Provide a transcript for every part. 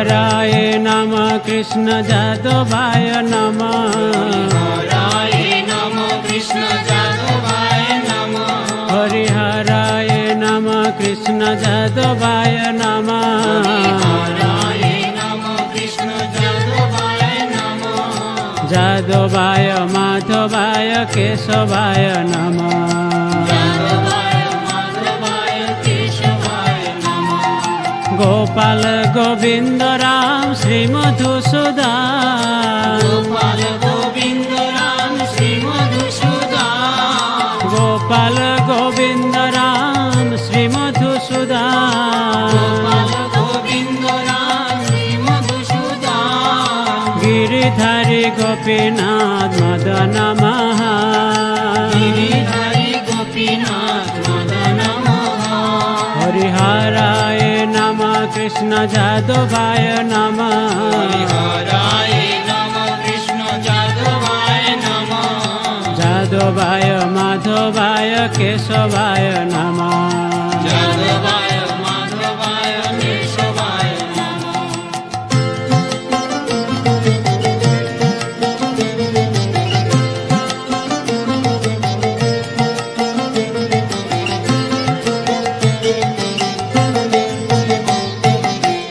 हराय नमः कृष्ण जादवाय नमः हराय नमः कृष्ण जादवाय नमः हरिहराय नमः कृष्ण जादवाय नमः हराय नमः कृष्ण जादवाय नमः जादवाय माधवाय केशवाय नमः जादवाय माधवाय केशवाय नमः गोपाल गोविंद राम श्री मधुसूदन गोपाल गोविंद राम श्री मधुसूदन गोपाल गोविंद राम श्री मधुसूदन गोपाल गोविंद राम श्री मधुसूदन गिरिधारी गोपीनाथ मदन महा गिरिधारी गोपीनाथ मदन मोहन हरिहराय नमः कृष्ण जादवाय नमः हरिहराय नमः कृष्ण जादवाय नमः जादवाय माधवाय केशवाय नमः जादवाय माधवाय केशवाय नमः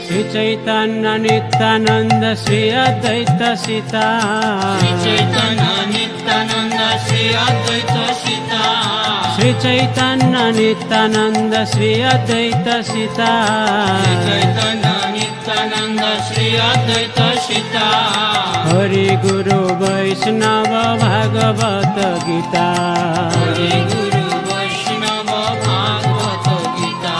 श्री चैतन्य नित्यानंद श्री अद्वैत सीता श्री चैतन्य नित्यानंद श्री अद्वैत सीता श्री चैतन्य नित्यानंद श्री अद्वैत सीता श्री चैतन्य नित्यानंद श्री अद्वैत सीता हरि गुरु वैष्णव भागवत गीता हरि गुरु वैष्णव भागवत गीता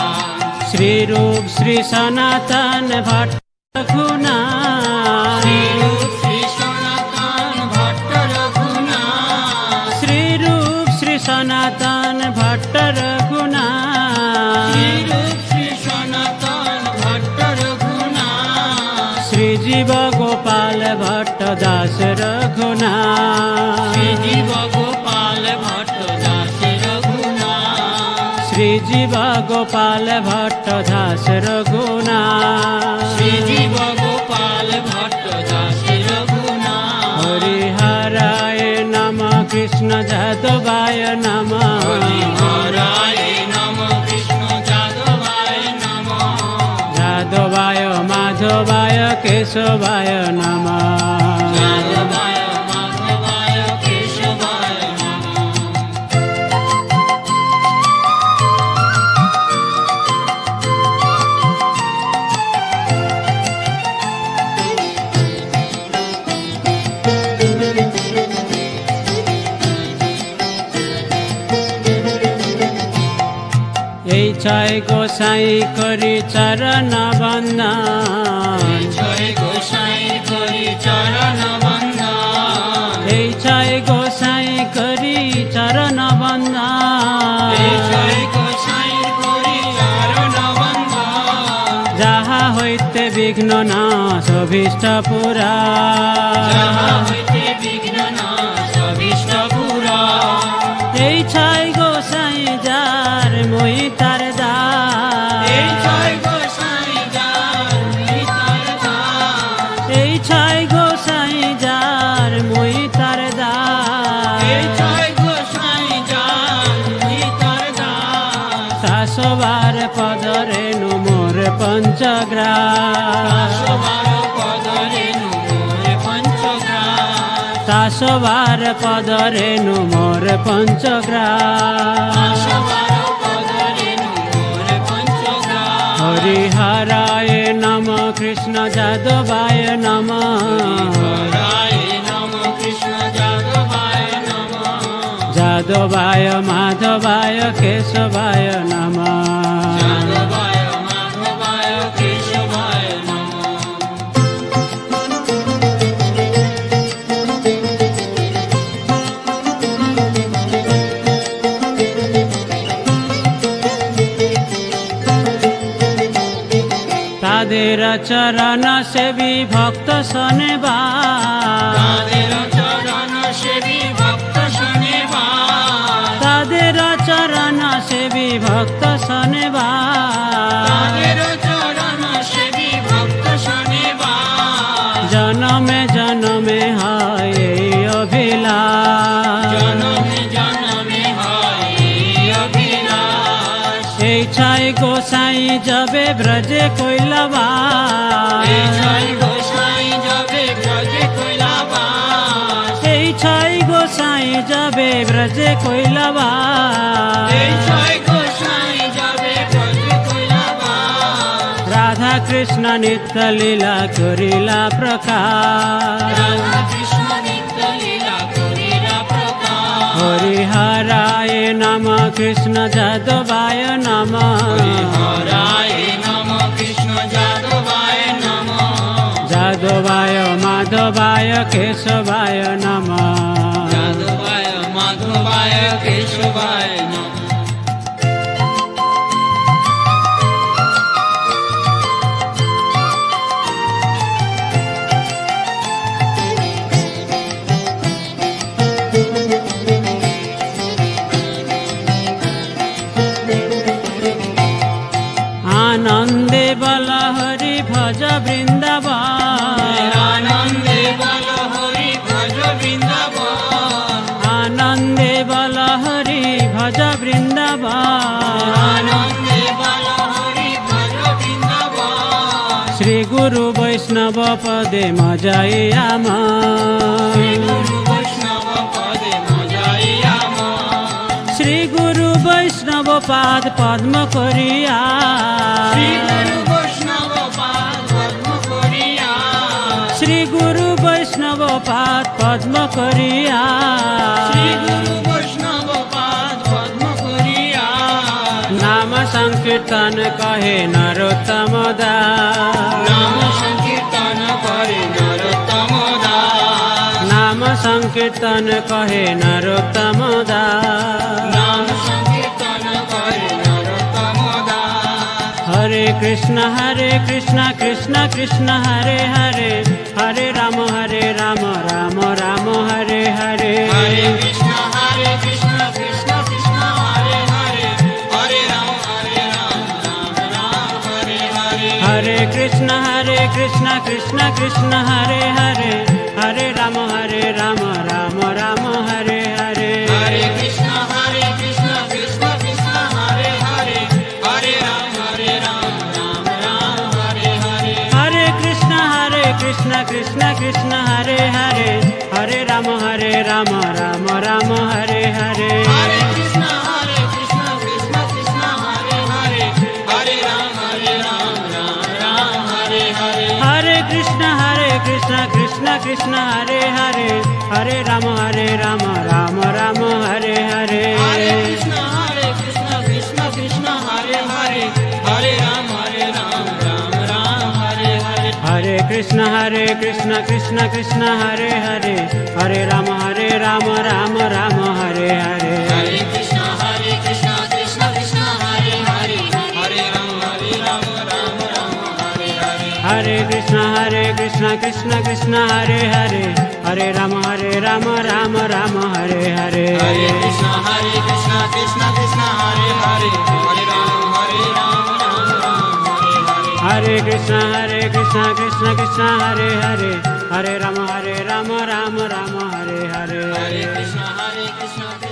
श्री रूप श्री सनातन भट्ट रघुनाथ श्री रूप श्री सनातन भट्ट रघुनाथ श्री रूप श्री सनातन भट्ट रघुनाथ श्री रूप श्री सनातन भट्ट रघुनाथ श्री जीव गोपाल भट्ट दास रघुनाथ श्री जीव गोपाल भट्ट दास रघुनाथ श्री जीव गोपाल भट्ट दास रघुनाथ श्री जीव गोपाल भट्ट दास रघुनाथ हरिहराय नमः कृष्ण जादवाय नमः हरिहराय नमः कृष्ण जादवाय नमः जादवाय माधवाय केशवाय नमः जादवाय माधवाय केशवाय नमः এই ছয় গোসাই করি চরণ বন্দন জয় গোসাই করি চরণ বন্দন এই ছয় গোসাই করি চরণ বন্দন জয় গোসাই করি চরণ বন্দন যাহা হইতে বিঘ্ন নাশ অভীষ্ট পুরা যাহা হইতে বিঘ্ন নাশ অভীষ্ট পুরা এই ছয় গোসাই যার মই তার এই দাস ছয় গোসাই যার মই তার দাস এই ছয় গোসাই যার মই তার এই দাস ছয় গোসাই যার মই তার দাস শাসবার পদরে মোর পঞ্চগ্রাস সবার পদরে নূর পঞ্চগ্রাস শাসবার পদরে মোর পঞ্চগ্রাস সবার পদরে নূর পঞ্চগ্রাস হরিহরায় নমঃ কৃষ্ণ যাদবায় নমঃ হরায় নমঃ কৃষ্ণ যাদবায় নমঃ যাদবায় মাধবায় কেশবায় নমঃ যাদবায় মাধবায় কেশবায় নমঃ তাদের চরণ সেবী ভক্ত শোনেবা তাদের চরণ সেবী ভক্ত শোনেবার তাদের চরণ সেবী ভক্ত শোনেবা তাদের চরণ সেবী ভক্ত শোনে গোসাই যাবে ব্রজে কৈলাবাস, এই ছয় গোসাই যাবে ব্রজে কৈলাবাস, এই ছয় গোসাই যাবে ব্রজে কৈলাবাস। এই ছয় গোসাই যাবে ব্রজে কৈলাবাস। রাধা কৃষ্ণ নিত্য লীলা করিলা প্রকাশ, রাধা কৃষ্ণ নিত্য লীলা করিলা প্রকাশ। হরিহরায় নম কৃষ্ণ যাদবায় নম, হরিহরায় নম কৃষ্ণ যাদবায় নম, যাদবায় মাধবায় কেশবায় নম। যাদবায় মাধবায় কেশবায় নম। আনন্দে বল হরি ভজ বৃন্দাবন, আনন্দে বল হরি ভজ বৃন্দাবন, আনন্দে বল হরি ভজ বৃন্দাবন। আনন্দে বল হরি ভজ বৃন্দাবন। শ্রী গুরু বৈষ্ণব পদে মজাই আমার, গুরু বৈষ্ণব পদে মজাই আমার, শ্রী গুরু বৈষ্ণব পাদ পদ্ম করিয়া, শ্রী গুরু বৈষ্ণব পাদ পদ্ম করিয়া, শ্রী গুরু বৈষ্ণব পাদ পদ্ম করিয়া। শ্রী গুরু বৈষ্ণব পাদ পদ্ম করিয়া। নাম সংকীর্তন কহে নরোত্তম দাস, নাম সংকীর্তন করে নরোত্তম দাস, নাম সংকীর্তন কহে নরোত্তম দাস। নাম সংকীর্তন করে নরোত্তম দাস। হরে কৃষ্ণ কৃষ্ণ কৃষ্ণ হরে হরে, হরে রাম রাম রাম হরে হরে। হরে কৃষ্ণ কৃষ্ণ কৃষ্ণ হরে হরে, হরে রাম রাম রাম হরে হরে। হরে কৃষ্ণ কৃষ্ণ কৃষ্ণ হরে হরে, হরে রাম রাম রাম হরে হরে। হরে কৃষ্ণ কৃষ্ণ কৃষ্ণ হরে হরে, হরে রাম রাম রাম হরে হরে। হরে কৃষ্ণ কৃষ্ণ কৃষ্ণ হরে হরে, হরে রাম রাম রাম হরে হরে। হরে কৃষ্ণ কৃষ্ণ কৃষ্ণ হরে হরে, হরে রাম রাম হরে হরে। হরে কৃষ্ণ কৃষ্ণ কৃষ্ণ হরে হরে, হরে রাম রাম রাম হরে হরে। হরে কৃষ্ণ কৃষ্ণ কৃষ্ণ হরে হরে, হরে রাম রাম হরে হরে। হরে কৃষ্ণ কৃষ্ণ কৃষ্ণ হরে হরে, হরে রাম রাম রাম হরে হরে। হরে কৃষ্ণ কৃষ্ণ কৃষ্ণ হরে হরে, হরে রাম রাম হরে হরে। হরে কৃষ্ণ কৃষ্ণ কৃষ্ণ হরে হরে, হরে রাম রাম রাম হরে হরে। হরে কৃষ্ণ কৃষ্ণ কৃষ্ণ হরে হরে, হরে রাম রাম হরে হরে। হরে কৃষ্ণ কৃষ্ণ কৃষ্ণ হরে হরে, হরে রাম রাম রাম হরে হরে। হরে কৃষ্ণ কৃষ্ণ